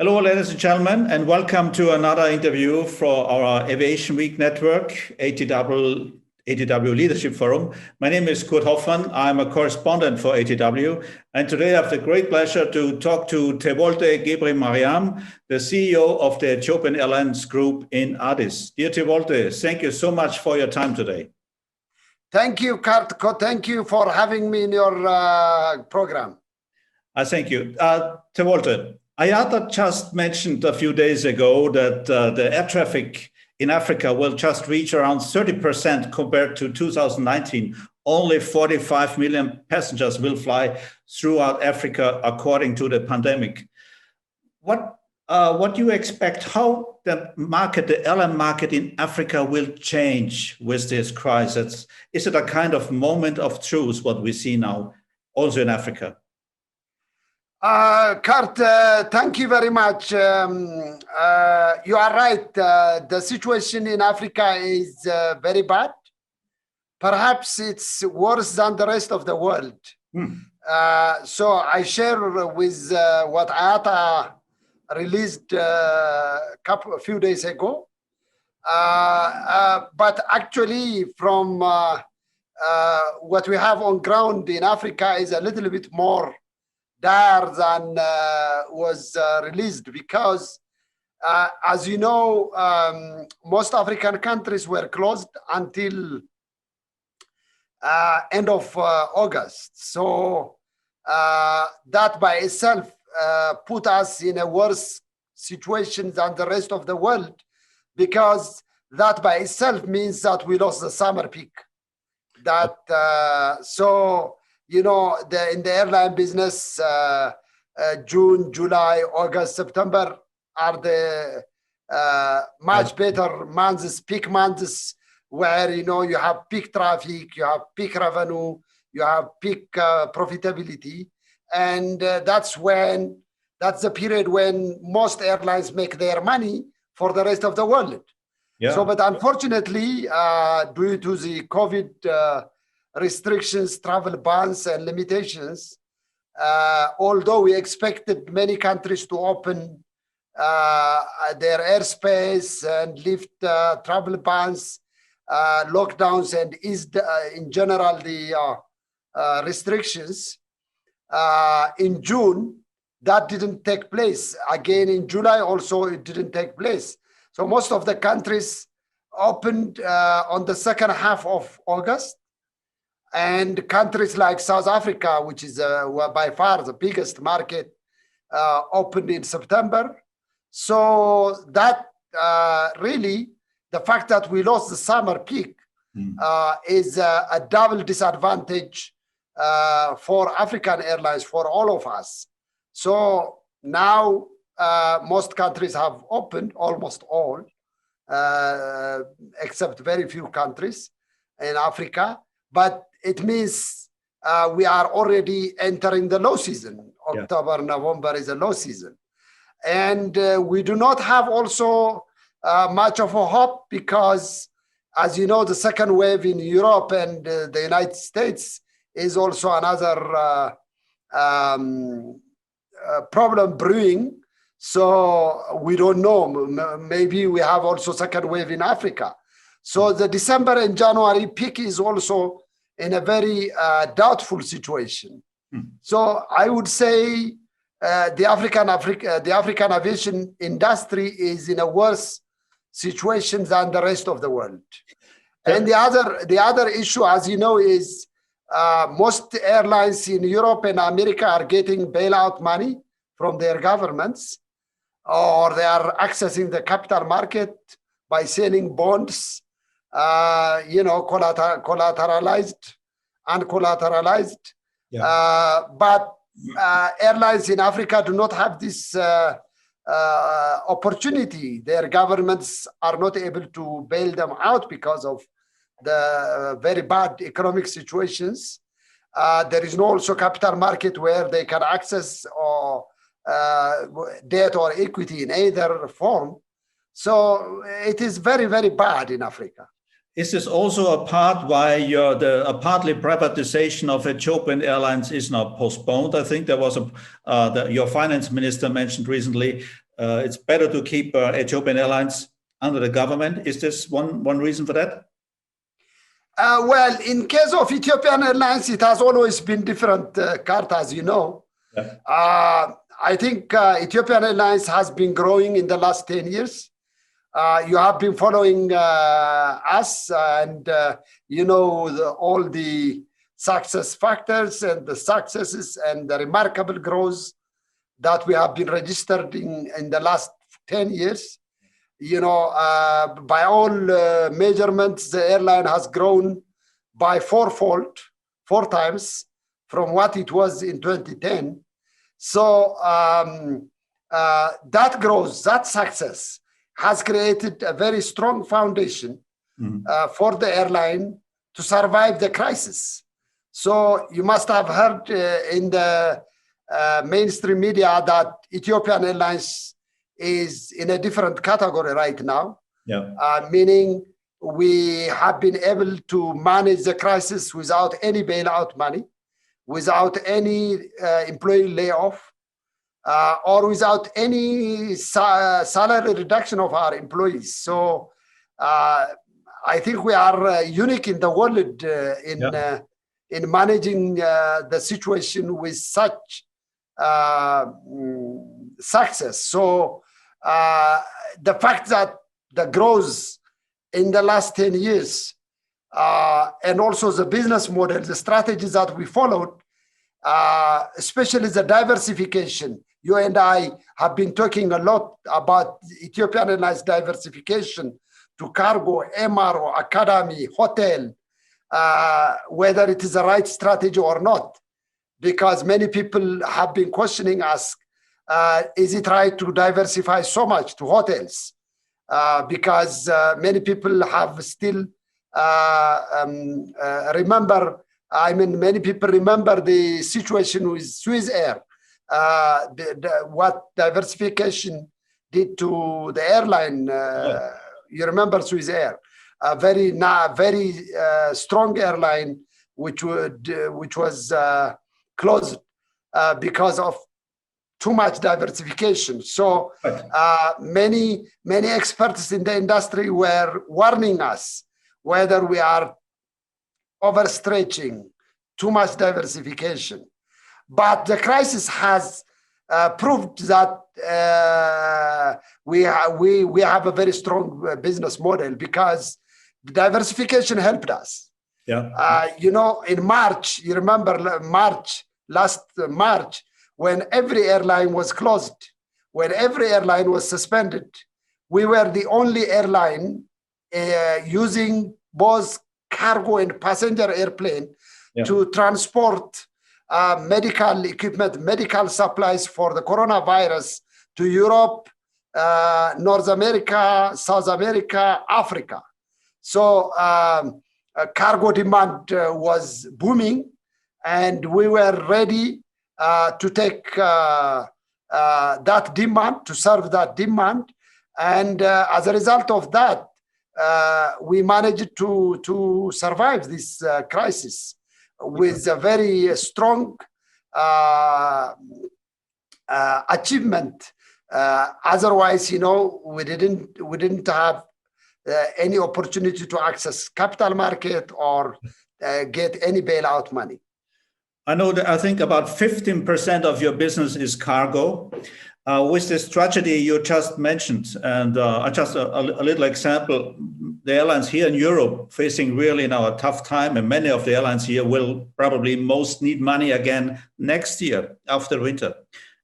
Hello, ladies and gentlemen, and welcome to another interview for our Aviation Week Network, ATW Leadership Forum. My name is Kurt Hoffmann. I'm a correspondent for ATW, and today I have the great pleasure to talk to Tewolde Gebremariam, the CEO of the Ethiopian Airlines Group in Addis. Dear Tewolde, thank you so much for your time today. Thank you, Kurt. Thank you for having me in your program. Thank you. Tewolde, IATA just mentioned a few days ago that the air traffic in Africa will just reach around 30% compared to 2019. Only 45 million passengers will fly throughout Africa according to the pandemic. What do you expect? How the airline market in Africa will change with this crisis? Is it a kind of moment of truth, what we see now, also in Africa? Kurt, thank you very much. You are right. The situation in Africa is very bad. Perhaps it's worse than the rest of the world. So I share with what IATA released a few days ago. But actually, from what we have on ground in Africa is a little bit more dire than was released, because as you know, most African countries were closed until end of August. So that by itself put us in a worse situation than the rest of the world, because that by itself means that we lost the summer peak. So you know, in the airline business, June, July, August, September are the much better months, peak months, where, you know, you have peak traffic, you have peak revenue, you have peak profitability. And that's the period when most airlines make their money for the rest of the world. Yeah. So, but unfortunately, due to the COVID restrictions, travel bans, and limitations, although we expected many countries to open their airspace and lift travel bans, lockdowns, and eased in general the restrictions, in June, that didn't take place. Again, in July also, it didn't take place. So most of the countries opened on the second half of August. And countries like South Africa, which is by far the biggest market, opened in September. So that really, the fact that we lost the summer peak is a double disadvantage for African airlines, for all of us. So now most countries have opened, almost all, except very few countries in Africa. But it means we are already entering the low season. October, November is a low season. And we do not have also much of a hope, because, as you know, the second wave in Europe and the United States is also another problem brewing. So we don't know. Maybe we have also second wave in Africa. So the December and January peak is also in a very doubtful situation. So I would say the African aviation industry is in a worse situation than the rest of the world. And the other issue, as you know, is most airlines in Europe and America are getting bailout money from their governments, or they are accessing the capital market by selling bonds, you know, collateralized, uncollateralized. But airlines in Africa do not have this opportunity. Their governments are not able to bail them out because of the very bad economic situations. There is no also capital market where they can access or debt or equity in either form. So it is very, very bad in Africa. Is this also a part why a partly privatization of Ethiopian Airlines is now postponed? I think there was your finance minister mentioned recently it's better to keep Ethiopian Airlines under the government. Is this one reason for that? Well, in case of Ethiopian Airlines, it has always been different, Kurt, as you know. Yeah. I think Ethiopian Airlines has been growing in the last 10 years. You have been following us and you know all the success factors and the successes and the remarkable growth that we have been registered in the last 10 years. You know, by all measurements, the airline has grown by four times from what it was in 2010. So that growth, that success has created a very strong foundation for the airline to survive the crisis. So you must have heard in the mainstream media that Ethiopian Airlines is in a different category right now, meaning we have been able to manage the crisis without any bailout money, without any employee layoff, or without any salary reduction of our employees. So I think we are unique in the world in managing the situation with such success. So the fact that the growth in the last 10 years and also the business model, the strategies that we followed, especially the diversification. You and I have been talking a lot about Ethiopian Airlines diversification to cargo, MRO, academy, hotel, whether it is the right strategy or not, because many people have been questioning us, is it right to diversify so much to hotels? Because many people have still many people remember the situation with Swiss Air, what diversification did to the airline. You remember Swiss Air, a very strong airline, which was closed because of too much diversification. So many experts in the industry were warning us whether we are overstretching, too much diversification. But the crisis has proved that we have a very strong business model, because the diversification helped us. You know, in March, you remember last March, when every airline was closed, when every airline was suspended, we were the only airline using both cargo and passenger airplane to transport medical equipment, medical supplies for the coronavirus to Europe, North America, South America, Africa. So cargo demand was booming, and we were ready to take that demand, to serve that demand. And as a result of that, we managed to survive this crisis with a very strong achievement. Otherwise, you know, we didn't have any opportunity to access capital market or get any bailout money. I know that I think about 15% of your business is cargo. With this tragedy you just mentioned, and just a little example, the airlines here in Europe facing really now a tough time, and many of the airlines here will probably most need money again next year after winter.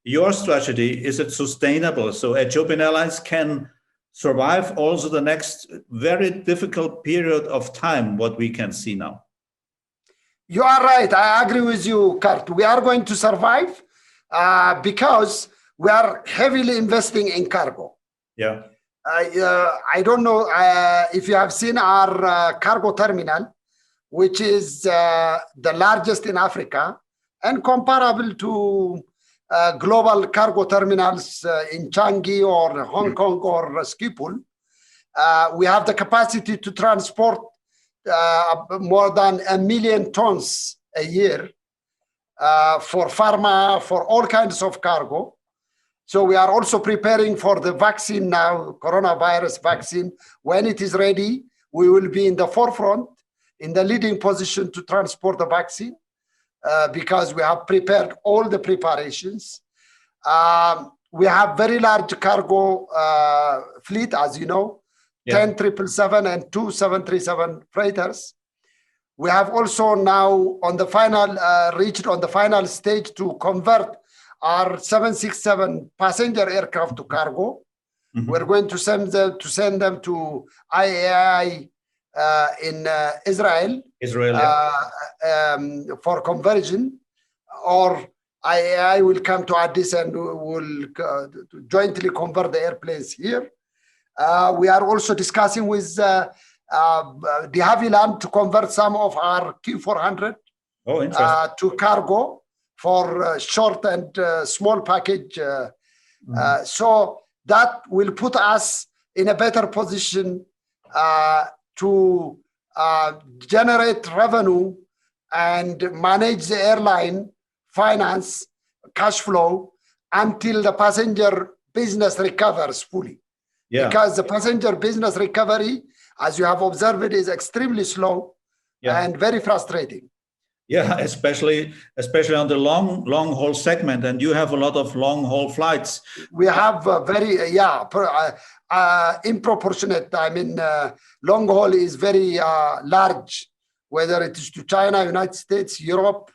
Your strategy, is it sustainable so Ethiopian Airlines can survive also the next very difficult period of time, what we can see now? You are right. I agree with you, Kurt. We are going to survive because we are heavily investing in cargo. I don't know if you have seen our cargo terminal, which is the largest in Africa and comparable to global cargo terminals in Changi or Hong Kong or Schiphol. We have the capacity to transport more than 1 million tons a year for pharma, for all kinds of cargo. So we are also preparing for the vaccine now, coronavirus vaccine. When it is ready, we will be in the forefront, in the leading position to transport the vaccine, because we have prepared all the preparations. We have very large cargo fleet, as you know, 10 777 and 2 737 freighters. We have also now reached on the final stage to convert our 767 passenger aircraft to cargo. We're going to send them to IAI in Israel, for conversion, or IAI will come to Addis and will jointly convert the airplanes here. We are also discussing with de Havilland to convert some of our Q400 to cargo for short and small package. So that will put us in a better position to generate revenue and manage the airline finance cash flow until the passenger business recovers fully. Because the passenger business recovery, as you have observed, is extremely slow and very frustrating. Especially on the long haul segment, and you have a lot of long haul flights. We have very improportionate. I mean, long haul is very large, whether it is to China, United States, Europe,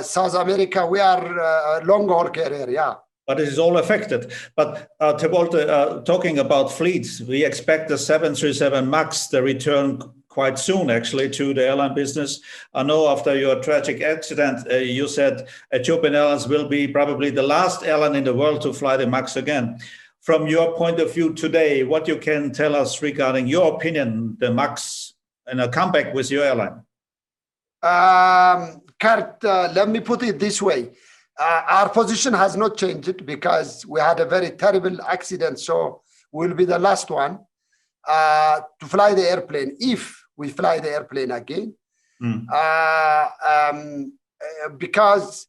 South America. We are a long haul carrier, But it is all affected. But Tewolde, talking about fleets, we expect the 737 MAX, the return quite soon, actually, to the airline business. I know after your tragic accident, you said Ethiopian Airlines will be probably the last airline in the world to fly the MAX again. From your point of view today, what you can tell us regarding your opinion, the MAX, and a comeback with your airline? Kurt, let me put it this way. Our position has not changed because we had a very terrible accident. So we'll be the last one to fly the airplane if we fly the airplane again. Because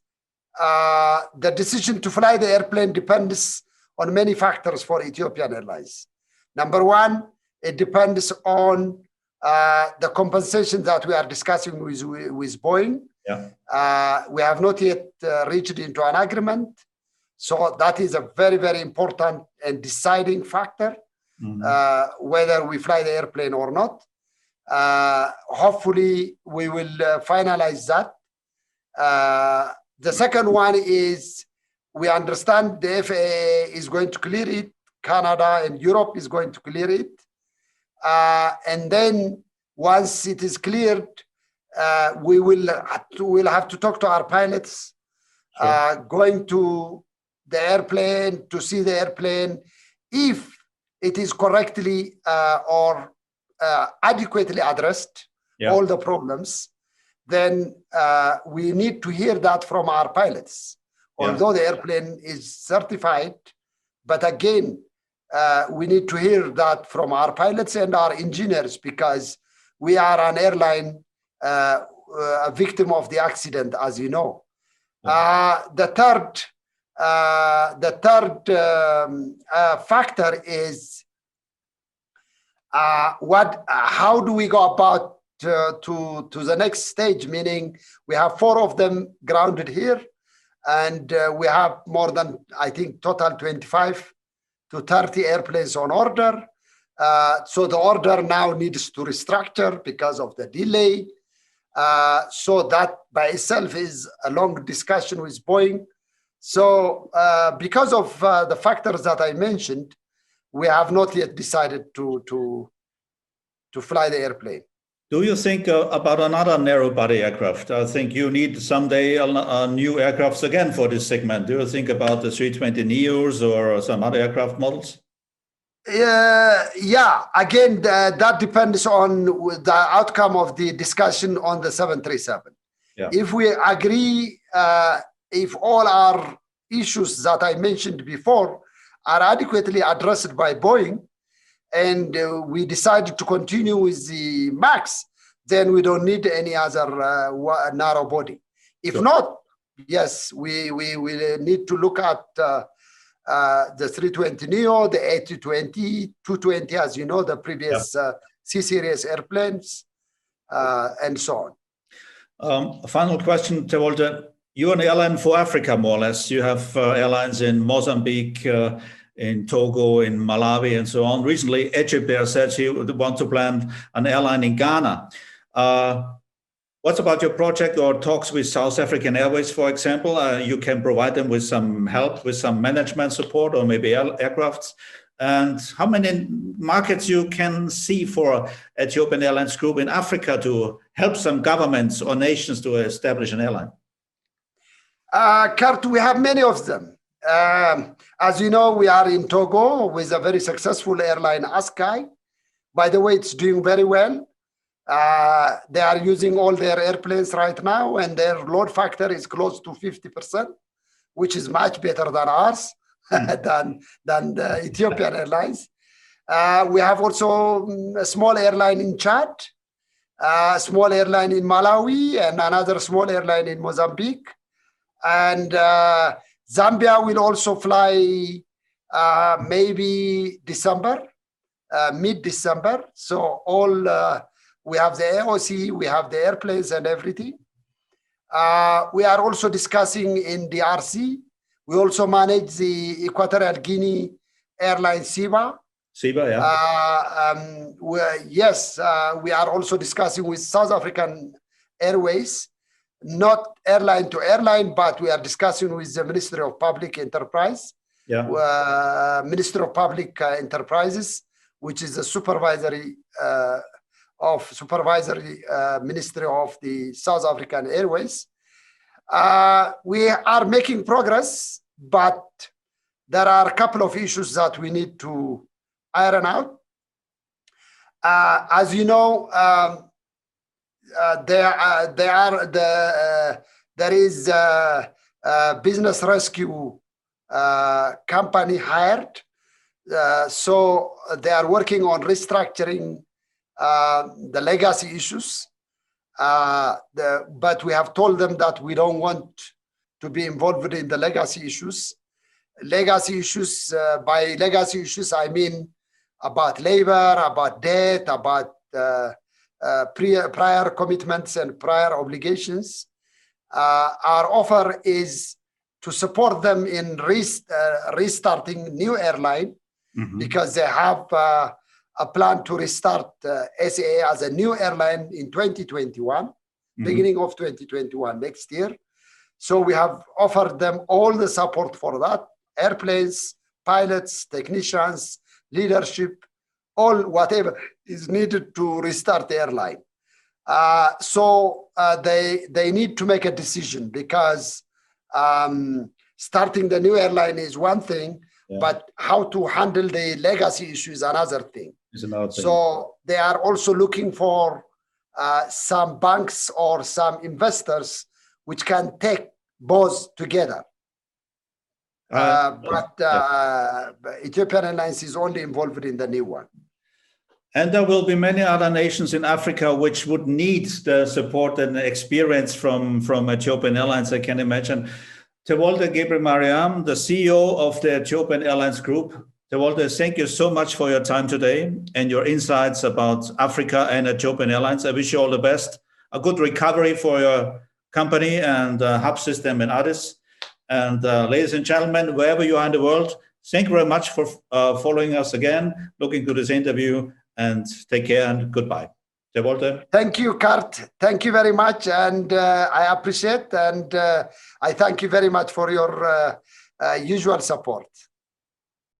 the decision to fly the airplane depends on many factors for Ethiopian Airlines. Number one, it depends on the compensation that we are discussing with Boeing. We have not yet reached into an agreement. So that is a very, very important and deciding factor, whether we fly the airplane or not. Hopefully, we will finalize that. The second one is we understand the FAA is going to clear it. Canada and Europe is going to clear it. And then once it is cleared, we will have to talk to our pilots, going to the airplane to see the airplane. If it is correctly or adequately addressed, all the problems, then we need to hear that from our pilots. Although the airplane is certified, but again, we need to hear that from our pilots and our engineers, because we are an airline a victim of the accident, as you know. The third factor is how do we go about to the next stage, meaning we have 4 of them grounded here, and we have more than, I think, total 25 to 30 airplanes on order. So the order now needs to restructure because of the delay. So that by itself is a long discussion with Boeing. So because of the factors that I mentioned, we have not yet decided to fly the airplane. Do you think about another narrow-body aircraft? I think you need someday new aircrafts again for this segment. Do you think about the 320neos or some other aircraft models? Yeah, again, that depends on the outcome of the discussion on the 737. If we agree, if all our issues that I mentioned before are adequately addressed by Boeing, and we decided to continue with the MAX, then we don't need any other narrow body. If not, yes, we need to look at the 320neo, the A320, 220, as you know, the previous C-series airplanes, and so on. Final question, Tewolde. You're an airline for Africa, more or less. You have airlines in Mozambique, in Togo, in Malawi, and so on. Recently, Gebremariam said she would want to plan an airline in Ghana. What's about your project or talks with South African Airways, for example? You can provide them with some help, with some management support, or maybe aircrafts. And how many markets you can see for Ethiopian Airlines Group in Africa to help some governments or nations to establish an airline? Kurt, we have many of them. As you know, we are in Togo with a very successful airline, Askai. By the way, it's doing very well. They are using all their airplanes right now, and their load factor is close to 50%, which is much better than ours, than the Ethiopian Airlines. We have also a small airline in Chad, a small airline in Malawi, and another small airline in Mozambique. And Zambia will also fly maybe December, mid-December. So all we have the AOC, we have the airplanes and everything. We are also discussing in the RC. We also manage the Equatorial Guinea Airline SIBA. SIBA, yeah. Yes, we are also discussing with South African Airways, not airline to airline, but we are discussing with the Ministry of Public Enterprise, Ministry of Public Enterprises, which is the supervisory Ministry of the South African Airways. We are making progress, but there are a couple of issues that we need to iron out. As you know, there is a business rescue company hired. So they are working on restructuring the legacy issues. But we have told them that we don't want to be involved in the legacy issues. Legacy issues, by legacy issues, I mean about labor, about debt, about prior commitments and prior obligations. Our offer is to support them in restarting new airline, because they have a plan to restart SAA as a new airline in 2021, beginning of 2021, next year. So we have offered them all the support for that: airplanes, pilots, technicians, leadership, all whatever is needed to restart the airline. So they need to make a decision, because starting the new airline is one thing, but how to handle the legacy issue is another thing. So they are also looking for some banks or some investors which can take both together. But Ethiopian Airlines is only involved in the new one. And there will be many other nations in Africa which would need the support and the experience from Ethiopian Airlines, I can imagine. Tewolde Gebremariam, the CEO of the Ethiopian Airlines Group. Tewolde, thank you so much for your time today and your insights about Africa and Ethiopian Airlines. I wish you all the best. A good recovery for your company and hub system and others. And ladies and gentlemen, wherever you are in the world, thank you very much for following us again, looking to this interview, and take care and goodbye. Tewolde. Thank you, Kurt. Thank you very much. And I appreciate, and I thank you very much for your usual support.